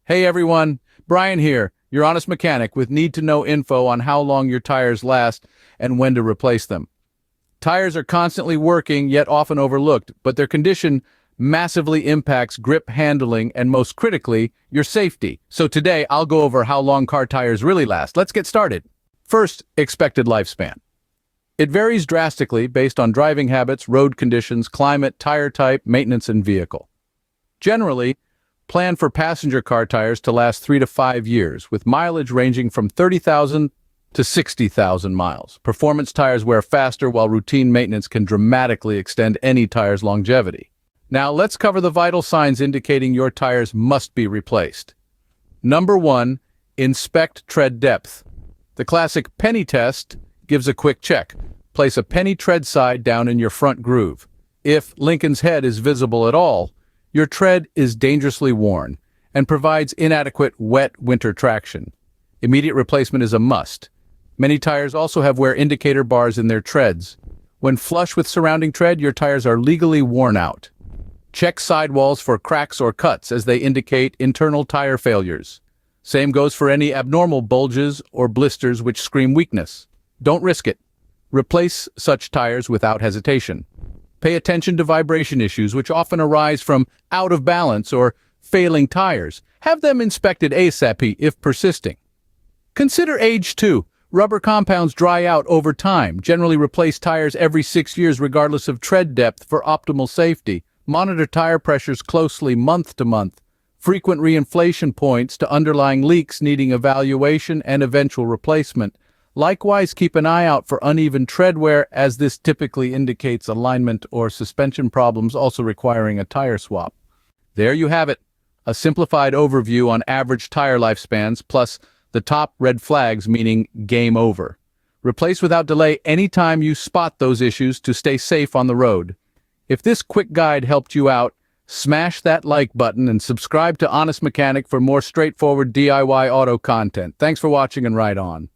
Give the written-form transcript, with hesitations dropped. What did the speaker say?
Hey everyone, Brian here, your honest mechanic with need-to-know info on how long your tires last and when to replace them. Tires are constantly working, yet often overlooked, but their condition massively impacts grip handling and most critically, your safety. So today, I'll go over how long car tires really last. Let's get started. First, expected lifespan. It varies drastically based on driving habits, road conditions, climate, tire type, maintenance, and vehicle. Generally, plan for passenger car tires to last 3 to 5 years, with mileage ranging from 30,000 to 60,000 miles. Performance tires wear faster, while routine maintenance can dramatically extend any tire's longevity. Now, let's cover the vital signs indicating your tires must be replaced. Number 1, inspect tread depth. The classic penny test gives a quick check. Place a penny tread side down in your front groove. If Lincoln's head is visible at all, your tread is dangerously worn and provides inadequate wet winter traction. Immediate replacement is a must. Many tires also have wear indicator bars in their treads. When flush with surrounding tread, your tires are legally worn out. Check sidewalls for cracks or cuts as they indicate internal tire failures. Same goes for any abnormal bulges or blisters which scream weakness. Don't risk it. Replace such tires without hesitation. Pay attention to vibration issues, which often arise from out of balance or failing tires. Have them inspected ASAP if persisting. Consider age too. Rubber compounds dry out over time. Generally replace tires every 6 years regardless of tread depth for optimal safety. Monitor tire pressures closely month to month. Frequent reinflation points to underlying leaks needing evaluation and eventual replacement. Likewise, keep an eye out for uneven tread wear, as this typically indicates alignment or suspension problems, also requiring a tire swap. There you have it, a simplified overview on average tire lifespans, plus the top red flags meaning game over. Replace without delay anytime you spot those issues to stay safe on the road. If this quick guide helped you out, smash that like button and subscribe to Honest Mechanic for more straightforward DIY auto content. Thanks for watching and ride on.